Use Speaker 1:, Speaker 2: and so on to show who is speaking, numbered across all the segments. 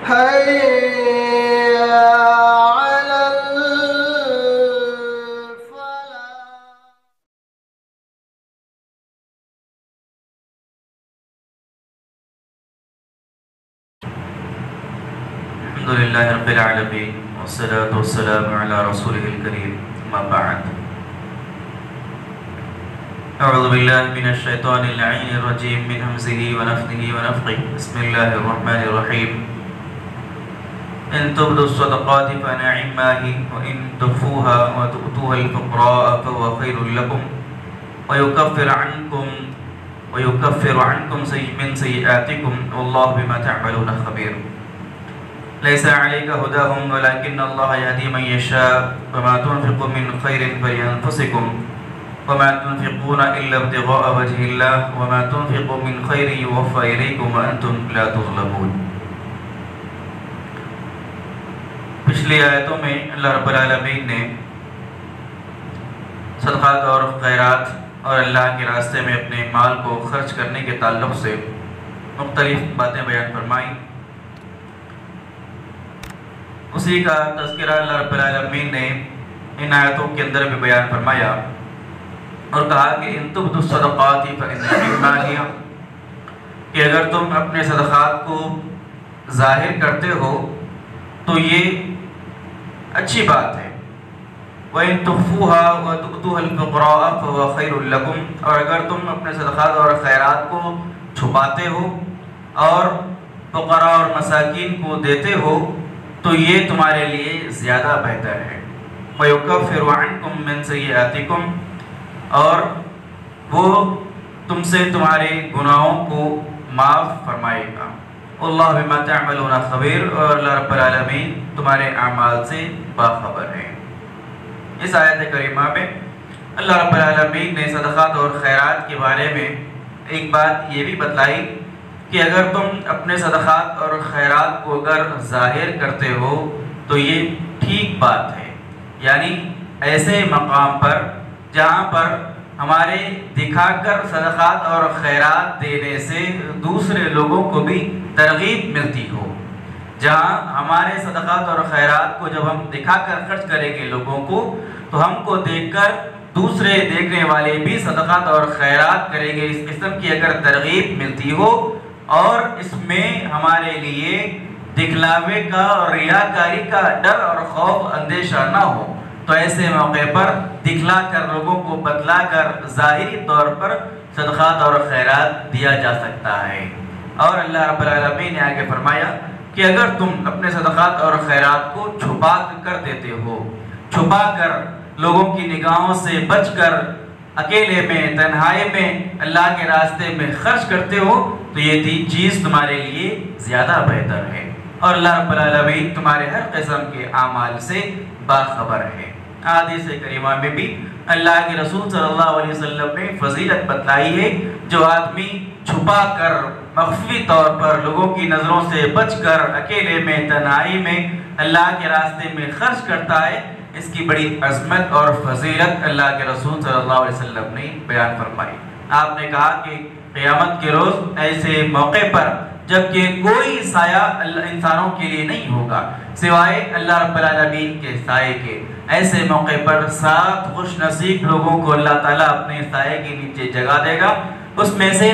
Speaker 1: حي على
Speaker 2: الحمد لله رب العالمين والصلاة والسلام على رسوله الكريم ما بعد أعوذ بالله من الشيطان اللعين الرجيم من همزه ونفثه ونفخه بسم الله الرحمن الرحيم إن تبدوا الصدقات فنعما هي وإن تخفوها وتؤتوها الفقراء فهو خير لكم ويكفر عنكم من سيئاتكم والله بما تعملون خبير ليس عليك هداهم ولكن الله يهدي من يشاء وما تنفقوا من خير فلأنفسكم وما تنفقون إلا ابتغاء وجه الله وما تنفقوا من خير يوفى إليكم وأنتم لا تظلمون. پچھلی آیتوں میں اللہ رب العالمین نے صدقات اور خیرات اور اللہ کے راستے میں اپنے مال کو خرچ کرنے کے تعلق سے مختلف باتیں بیان فرمائیں. اسی کا تذکرہ اللہ رب العالمین نے ان آیتوں کے اندر بھی بیان فرمایا اور کہا کہ ان تبدوا الصدقات فإنما هي کہ اگر تم اپنے صدقات کو ظاہر کرتے ہو تو یہ اچھی بات ہے. وَإِن تُخْفُوهَا وَتُؤْتُوهَا الْفُقَرَاءَ فَهُوَ خَيْرٌ لَكُمْ اور اگر تم اپنے صدقات اور خیرات کو چھپاتے ہو اور فقراء اور مساکین کو دیتے ہو تو یہ تمہارے لیے زیادہ بہتر ہے. وَيُكَفِّرُ عَنْكُمْ مِنْ سَيِّئَاتِكُمْ اور وہ تم سے تمہارے گناہوں کو معاف فرمائے گا. اللہ بما تعملون خبیر اور اللہ رب العالمین تمہارے اعمال سے باخبر ہے. اس آیت کریمہ میں اللہ رب العالمین نے صدقات اور خیرات کے بارے میں ایک بات یہ بھی بتلائی کہ اگر تم اپنے صدقات اور خیرات کو اگر ظاہر کرتے ہو تو یہ ٹھیک بات ہے. یعنی ایسے مقام پر جہاں پر ہمارے دکھا کر صدقات اور خیرات دینے سے دوسرے لوگوں کو بھی ترغیب ملتی ہو. جہاں ہمارے صدقات اور خیرات کو جب ہم دکھا کر خرچ کریں گے لوگوں کو تو ہم کو دیکھ کر دوسرے دیکھنے والے بھی صدقات اور خیرات کریں گے. اس قسم کی اگر ترغیب ملتی ہو اور اس میں ہمارے لیے دکھلاوے کا اور ریاکاری کا ڈر اور خوف اندیشہ نہ ہو تو ایسے موقع پر دکھلا کر لوگوں کو بتلا کر ظاہری طور پر صدقات اور خیرات دیا جا سکتا ہے. اور اللہ رب العالمین نے آگے فرمایا کہ اگر تم اپنے صدقات اور خیرات کو چھپا کر دیتے ہو, چھپا کر لوگوں کی نگاہوں سے بچ کر اکیلے میں تنہائی میں اللہ کے راستے میں خرچ کرتے ہو تو یہ چیز تمہارے لیے زیادہ بہتر ہے اور اللہ رب العالمین تمہارے ہر قسم کے اعمال سے باخبر ہے. حدیث کریمہ میں بھی اللہ کے رسول صلی اللہ علیہ وسلم نے فضیلت بتلائی ہے جو آدمی چھپا کر مخفی طور پر لوگوں کی نظروں سے بچ کر اکیلے میں تنہائی میں اللہ کے راستے میں خرچ کرتا ہے اس کی بڑی عظمت اور فضیلت اللہ کے رسول صلی اللہ علیہ وسلم نے بیان فرمائی. آپ نے کہا کہ قیامت کے روز ایسے موقع پر جبکہ کوئی سایہ انسانوں کے لیے نہیں ہوگا سوائے اللہ رب العالمین کے سائے کے, ایسے موقع پر 7 خوش نصیب لوگوں کو اللہ تعالیٰ اپنے سائے کے نیچے جگہ دے گا. اس میں سے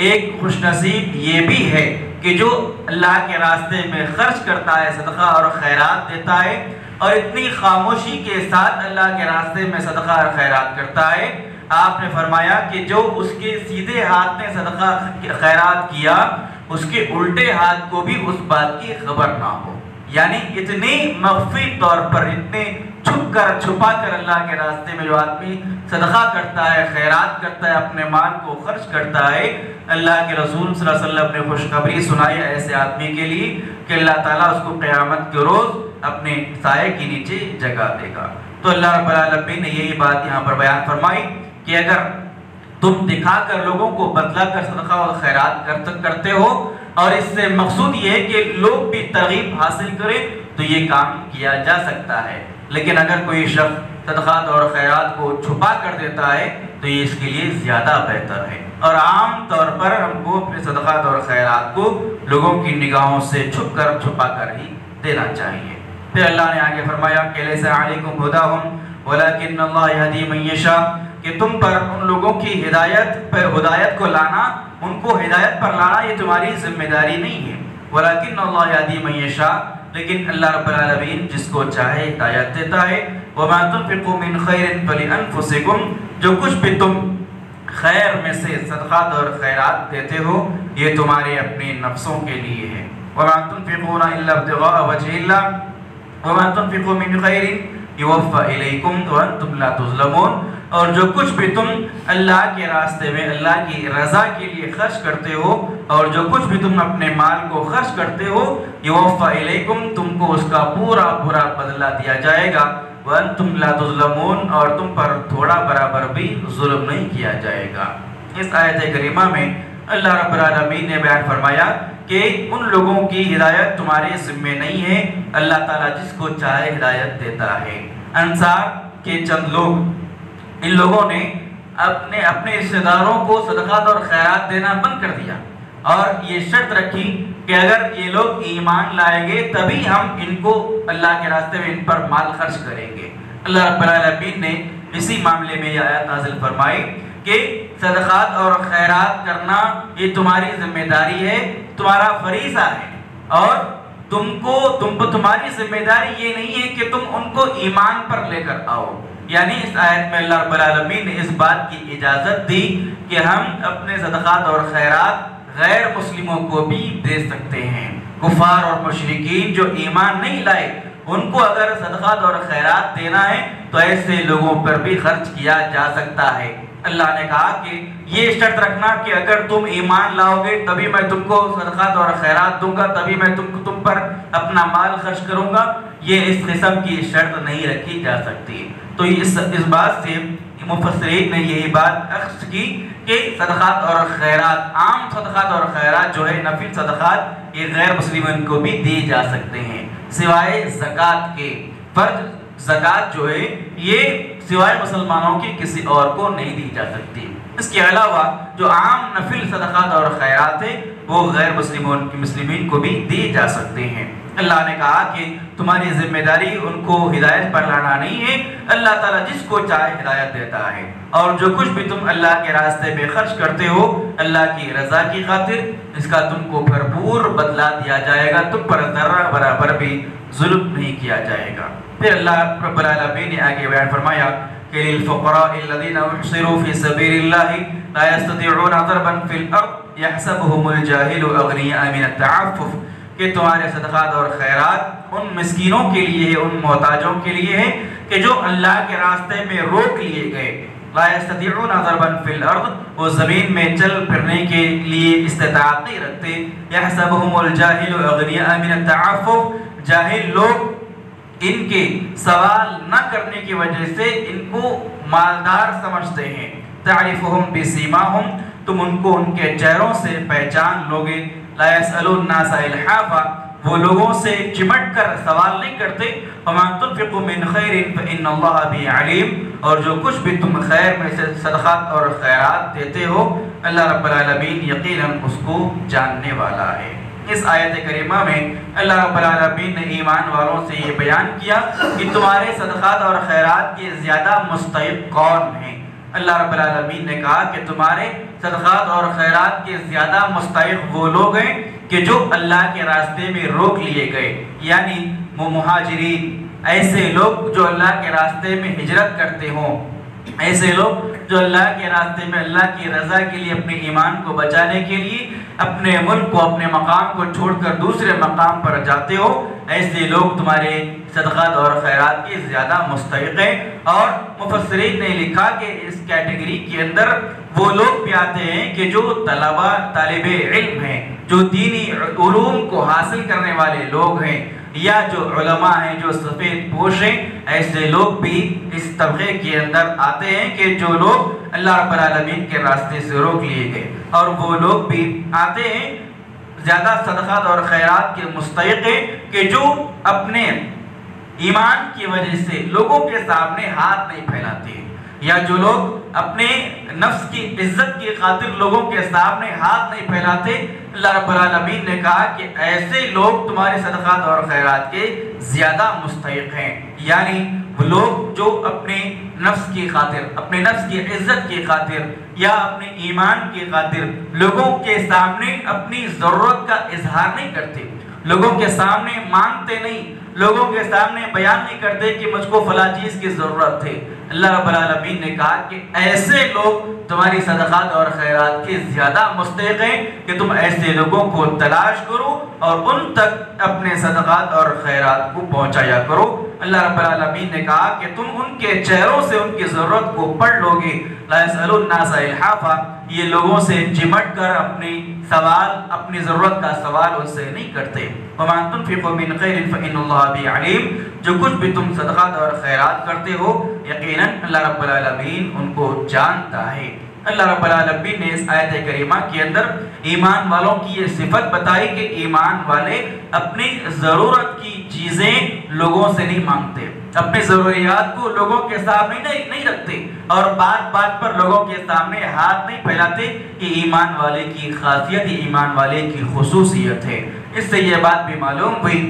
Speaker 2: ایک خوش نصیب یہ بھی ہے کہ جو اللہ کے راستے میں خرچ کرتا ہے, صدقہ اور خیرات دیتا ہے اور اتنی خاموشی کے ساتھ اللہ کے راستے میں صدقہ اور خیرات کرتا ہے. آپ نے فرمایا کہ جو اس کے سیدھے ہاتھ نے صدقہ خیرات کیا اس کے الٹے ہاتھ کو بھی اس بات کی خبر نہ ہو. یعنی اتنی مخفی طور پر, اتنے چھپا کر اللہ کے راستے میں جو آدمی صدقہ کرتا ہے, خیرات کرتا ہے, اپنے مال کو خرچ کرتا ہے, اللہ کے رسول صلی اللہ علیہ وسلم نے خوشخبری سنائی ایسے آدمی کے لیے کہ اللہ تعالیٰ اس کو قیامت کے روز اپنے سائے کے نیچے جگہ دے گا. تو اللہ رب العالمین نے یہی بات یہاں پر بیان فرمائی کہ اگر تم دکھا کر لوگوں کو بتلا کر صدقہ اور خیرات کرتے ہو اور اس سے مقصود یہ ہے کہ لوگ بھی ترغیب حاصل کریں تو یہ کام کیا جا سکتا ہے. لیکن اگر کوئی شخص صدقات اور خیرات کو چھپا کر دیتا ہے تو یہ اس کے لیے زیادہ بہتر ہے۔ اور عام طور پر ہم کو اپنے صدقات اور خیرات کو لوگوں کی نگاہوں سے چھپا کر ہی دینا چاہیے۔ پھر اللہ نے آگے فرمایا کہ لیس علیکم ھداھم ولکن اللہ یہدی من یشاء، کہ تم پر ان لوگوں کی ہدایت کو لانا، ان کو ہدایت پر لانا یہ تمہاری ذمہ داری نہیں ہے۔ ولکن اللہ یہدی من یشاء، لیکن اللہ رب العالمین جس کو چاہے ہدایت دیتا ہے۔ وما تنفقوا من خیر فلانفسکم، جو کچھ بھی تم خیر میں سے صدقات اور خیرات دیتے ہو یہ تمہارے اپنے نفسوں کے لیے ہے۔ وما تنفقون الا ابتغاء وجه الله وما تنفقوا من خیر یوفى الیکم وانتم لا تظلمون، اور جو کچھ بھی تم اللہ کے راستے میں اللہ کی رضا کے لیے خرچ کرتے ہو، اور جو کچھ بھی تم اپنے مال کو خرچ کرتے ہو، یوفى الیکم، تم کو اس کا پورا بدلہ دیا جائے گا، وانتم لا تظلمون، اور تم پر تھوڑا برابر بھی ظلم نہیں کیا جائے گا۔ اس آیت کریمہ میں اللہ رب العالمین نے بیان فرمایا کہ ان لوگوں کی ہدایت تمہارے ذمہ نہیں ہے، اللہ تعالیٰ جس کو چاہے ہدایت دیتا ہے۔ انصار کے چند لوگ، ان لوگوں نے اپنے رشتہ داروں کو صدقات اور خیرات دینا بند کر دیا، اور یہ شرط رکھی کہ اگر یہ لوگ ایمان لائیں گے تبھی ہم ان کو اللہ کے راستے میں ان پر مال خرچ کریں گے۔ اللہ رب العالمین نے اسی معاملے میں یہ آیت نازل فرمائی کہ صدقات اور خیرات کرنا یہ تمہاری ذمہ داری ہے، تمہارا فریضہ ہے، اور تمہاری ذمہ داری یہ نہیں ہے کہ تم ان کو ایمان پر لے کر آؤ۔ یعنی اس آیت میں اللہ رب العالمین نے اس بات کی اجازت دی کہ ہم اپنے صدقات اور خیرات غیر مسلموں کو بھی دے سکتے ہیں۔ کفار اور مشرکین جو ایمان نہیں لائے ان کو اگر صدقات اور خیرات دینا ہے تو ایسے لوگوں پر بھی خرچ کیا جا سکتا ہے۔ اللہ نے کہا کہ یہ شرط رکھنا کہ اگر تم ایمان لاؤ گے تبھی میں تم کو صدقات اور خیرات دوں گا، تبھی میں تم پر اپنا مال خرچ کروں گا، یہ اس قسم کی شرط نہیں رکھی جا سکتی۔ تو اس بات سے مفسرین نے یہی بات اخذ کی کہ صدقات اور خیرات، عام صدقات اور خیرات جو ہے نفل صدقات، یہ غیر مسلمین کو بھی دی جا سکتے ہیں، سوائے زکوٰۃ کے۔ فرض زکوٰۃ جو ہے یہ سوائے مسلمانوں کی کسی اور کو نہیں دی جا سکتی۔ اس کے علاوہ جو عام نفل صدقات اور خیرات ہیں وہ غیر مسلمین کو بھی دی جا سکتے ہیں۔ اللہ نے کہا کہ تمہاری ذمہ داری ان کو ہدایت پر لانا نہیں ہے، اللہ تعالیٰ جس کو چاہے ہدایت دیتا ہے، اور جو کچھ بھی تم اللہ کے راستے میں خرچ کرتے ہو اللہ کی رضا کی خاطر، اس کا تم کو بھرپور بدلہ دیا جائے گا، تم پر ذرہ برابر بھی ظلم نہیں کیا جائے گا۔ پھر اللہ رب العالمین نے آگے بیان فرمایا کہ للفقراء الذين احصروا في سبيل الله لا يستطيعون ضربا في الارض يحسبهم الجاهل اغنياء من التعفف، کہ تمہارے صدقات اور خیرات ان مسکینوں کے لیے ہے، ان محتاجوں کے لیے ہے کہ جو اللہ کے راستے میں روک لیے گئے۔ لا يستطيعون ضربا في الارض، وہ زمین میں چل پھرنے کے لیے استطاعت نہیں رکھتے۔ يحسبهم الجاهل اغنياء من التعفف، جاہل لوگ ان کے سوال نہ کرنے کی وجہ سے ان کو مالدار سمجھتے ہیں۔ تعرفهم بسیماہم، تم ان کو ان کے چہروں سے پہچان لوگے۔ لا يسألون الناس الحافا، وہ لوگوں سے چمٹ کر سوال نہیں کرتے۔ وما تنفقوا من خیر فإن اللہ به علیم، اور جو کچھ بھی تم خیر میں سے صدقات اور خیرات دیتے ہو اللہ رب العالمین یقیناً اس کو جاننے والا ہے۔ اس آیت کریمہ میں اللہ رب العالمین نے ایمان والوں سے یہ بیان کیا کہ تمہارے صدقات اور خیرات کے زیادہ مستحق کون ہیں۔ اللہ رب العالمین نے کہا کہ تمہارے صدقات اور خیرات کے زیادہ مستحق وہ لوگ ہیں کہ جو اللہ کے راستے میں روک لیے گئے، یعنی وہ مہاجرین، ایسے لوگ جو اللہ کے راستے میں ہجرت کرتے ہوں، ایسے لوگ جو اللہ کے راستے میں اللہ کی رضا کے لیے اپنے ایمان کو بچانے کے لیے اپنے ملک کو، اپنے مقام کو چھوڑ کر دوسرے مقام پر جاتے ہو، ایسے لوگ تمہارے صدقات اور خیرات کے زیادہ مستحق ہیں۔ اور مفسرین نے لکھا کہ اس کیٹیگری کے اندر وہ لوگ بھی آتے ہیں کہ جو طالب علم ہیں، جو دینی علوم کو حاصل کرنے والے لوگ ہیں، یا جو علماء ہیں، جو سفید پوش ہیں، ایسے لوگ بھی اس طبقے کے اندر آتے ہیں کہ جو لوگ اللہ رب العالمین کے راستے سے روک لیے گئے، اور وہ لوگ بھی آتے ہیں زیادہ صدقات اور خیرات کے مستحق ہیں کہ جو اپنے ایمان کی وجہ سے لوگوں کے سامنے ہاتھ نہیں پھیلاتے، یا جو لوگ اپنے نفس کی عزت کی خاطر لوگوں کے سامنے ہاتھ نہیں پھیلاتے، اللہ رب العالمین نے کہا کہ ایسے لوگ تمہارے صدقات اور خیرات کے زیادہ مستحق ہیں۔ یعنی وہ لوگ جو اپنے نفس کی خاطر، اپنے نفس کی عزت کی خاطر یا اپنے ایمان کی خاطر لوگوں کے سامنے اپنی ضرورت کا اظہار نہیں کرتے، لوگوں کے سامنے مانگتے نہیں، لوگوں کے سامنے بیان نہیں کرتے کہ مجھ کو فلاں چیز کی ضرورت ہے، اللہ رب العالمین نے کہا کہ ایسے لوگ تمہاری صدقات اور خیرات کے زیادہ مستحق ہیں کہ تم ایسے لوگوں کو تلاش کرو اور ان تک اپنے صدقات اور خیرات کو پہنچایا کرو۔ اللہ رب العالمین نے کہا کہ تم ان کے چہروں سے ان کی ضرورت کو پڑھ لو گے، لا يسأل الناس الحافا، یہ لوگوں سے چمٹ کر اپنی سوال، اپنی ضرورت کا سوال ان سے نہیں کرتے۔ وَمَا تُنْفِقُوا مِنْ خَيْرٍ فَإِنَّ اللَّهَ بِهِ عَلِيمٌ، جو کچھ بھی تم صدقات اور خیرات کرتے ہو یقیناً اللہ رب العالمین ان کو جانتا ہے۔ اللہ رب العالمین نے اس آیت کریمہ کے اندر ایمان والوں کی یہ صفت بتائی کہ ایمان والے اپنی ضرورت کی چیزیں لوگوں سے نہیں مانگتے، اپنی ضروریات کو لوگوں کے سامنے نہیں رکھتے اور بات بات پر لوگوں کے سامنے ہاتھ نہیں پھیلاتے۔ یہ ایمان والے کی خاصیت، یہ ایمان والے کی خصوصیت ہے۔ اس سے یہ بات بھی معلوم ہوئی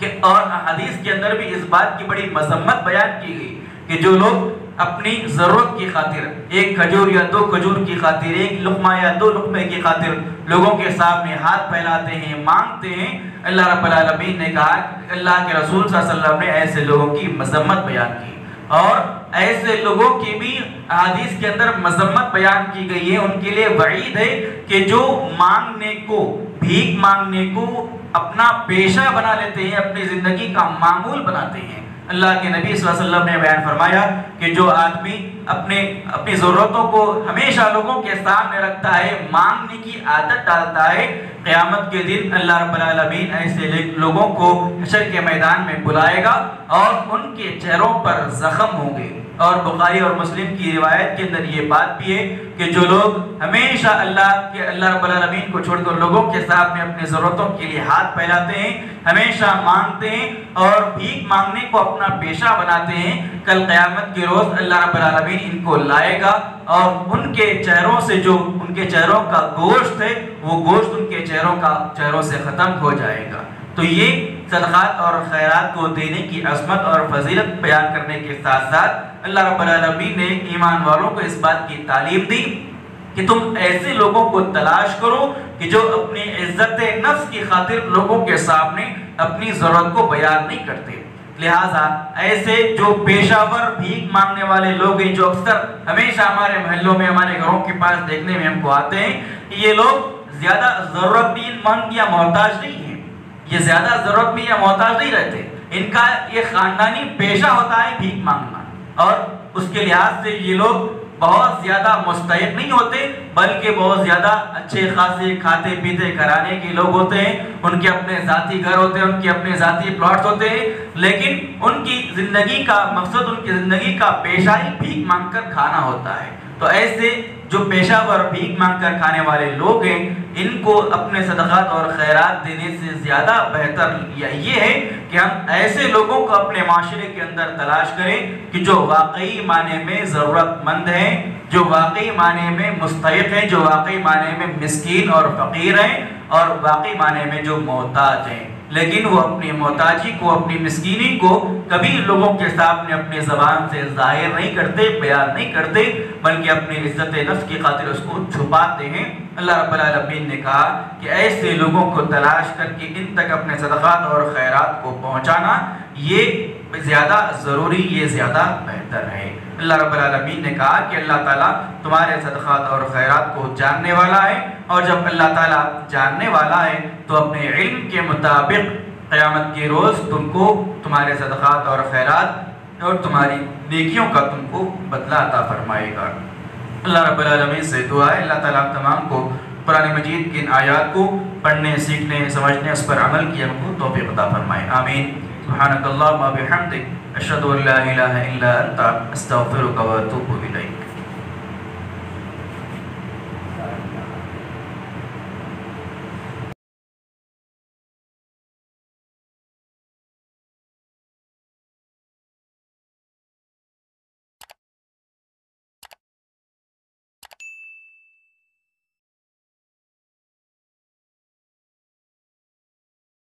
Speaker 2: کہ اور حدیث کے اندر بھی اس بات کی بڑی مذمت بیان کی گئی کہ جو لوگ اپنی ضرورت کی خاطر، ایک کھجور یا دو کھجور کی خاطر، ایک لقمہ یا دو لقمے کی خاطر لوگوں کے سامنے ہاتھ پھیلاتے ہیں، مانگتے ہیں، اللہ رب العالمین نے کہا، اللہ کے رسول صلی اللہ علیہ وسلم نے ایسے لوگوں کی مذمت بیان کی اور ایسے لوگوں کی بھی حدیث کے اندر مذمت بیان کی گئی ہے، ان کے لیے وعید ہے کہ جو مانگنے کو، بھیک مانگنے کو اپنا پیشہ بنا لیتے ہیں، اپنی زندگی کا معمول بناتے ہیں۔ اللہ کے نبی صلی اللہ علیہ وسلم نے بیان فرمایا کہ جو آدمی اپنی ضرورتوں کو ہمیشہ لوگوں کے سامنے رکھتا ہے، مانگنے کی عادت ڈالتا ہے، قیامت کے دن اللہ رب العالمین ایسے لوگوں کو حشر کے میدان میں بلائے گا اور ان کے چہروں پر زخم ہوں گے۔ اور بخاری اور مسلم کی روایت کے اندر یہ بات بھی ہے کہ جو لوگ ہمیشہ اللہ رب العالمین کو چھوڑ کر لوگوں کے سامنے اپنی ضرورتوں کے لیے ہاتھ پھیلاتے ہیں، ہمیشہ مانگتے ہیں اور بھیک مانگنے کو اپنا پیشہ بناتے ہیں، کل قیامت کے روز اللہ رب العالمین ان کو لائے گا اور ان کے چہروں سے جو ان کے چہروں کا گوشت ہے وہ گوشت ان کے چہروں سے ختم ہو جائے گا۔ تو یہ صدقات اور خیرات کو دینے کی عظمت اور فضیلت بیان کرنے کے ساتھ ساتھ اللہ رب العالمین نے ایمان والوں کو اس بات کی تعلیم دی کہ تم ایسے لوگوں کو تلاش کرو کہ جو اپنی عزت نفس کی خاطر لوگوں کے سامنے اپنی ضرورت کو بیان نہیں کرتے۔ لہٰذا ایسے جو پیشہ ور بھیک مانگنے والے لوگ ہیں، جو اکثر ہمیشہ ہمارے محلوں میں، ہمارے گھروں کے پاس دیکھنے میں ہم کو آتے ہیں، یہ لوگ زیادہ ضرورت مند یا محتاج نہیں ہیں، یہ زیادہ ضرورت میں یا محتاج نہیں رہتے، ان کا یہ خاندانی پیشہ ہوتا ہے بھیک مانگنا، اور اس کے لحاظ سے یہ لوگ بہت زیادہ مستحق نہیں ہوتے بلکہ بہت زیادہ اچھے خاصے کھاتے پیتے گھرانے کے لوگ ہوتے ہیں، ان کے اپنے ذاتی گھر ہوتے ہیں، ان کے اپنے ذاتی پلاٹس ہوتے ہیں، لیکن ان کی زندگی کا مقصد، ان کی زندگی کا پیشہ ہی بھیک مانگ کر کھانا ہوتا ہے۔ تو ایسے جو پیشہ ور بھیک مانگ کر کھانے والے لوگ ہیں، ان کو اپنے صدقات اور خیرات دینے سے زیادہ بہتر یہ ہے کہ ہم ایسے لوگوں کو اپنے معاشرے کے اندر تلاش کریں کہ جو واقعی معنی میں ضرورت مند ہیں، جو واقعی معنی میں مستحق ہیں، جو واقعی معنی میں مسکین اور فقیر ہیں اور واقعی معنی میں جو محتاج ہیں، لیکن وہ اپنی محتاجی کو، اپنی مسکینی کو کبھی لوگوں کے سامنے اپنی زبان سے ظاہر نہیں کرتے، بیان نہیں کرتے، بلکہ اپنی عزت نفس کی خاطر اس کو چھپاتے ہیں۔ اللہ رب العالمین نے کہا کہ ایسے لوگوں کو تلاش کر کے ان تک اپنے صدقات اور خیرات کو پہنچانا یہ زیادہ ضروری، یہ زیادہ بہتر ہے۔ اللہ رب العالمین نے کہا کہ اللہ تعالیٰ تمہارے صدقات اور خیرات کو جاننے والا ہے، اور جب اللہ تعالیٰ جاننے والا ہے تو اپنے علم کے مطابق قیامت کے روز تم کو تمہارے صدقات اور خیرات اور تمہاری نیکیوں کا تم کو بدلہ عطا فرمائے گا۔ اللہ رب العالمین سے دعا ہے اللہ تعالیٰ تمام کو قرآن مجید کی ان آیات کو پڑھنے، سیکھنے، سمجھنے، اس پر عمل کیا ہم کو توفیق عطا فرمائے، آمین۔ سبحانک اللہم و بحمدک، اشہد ان لا الہ الا انت، استغفرک و اتوب الیک۔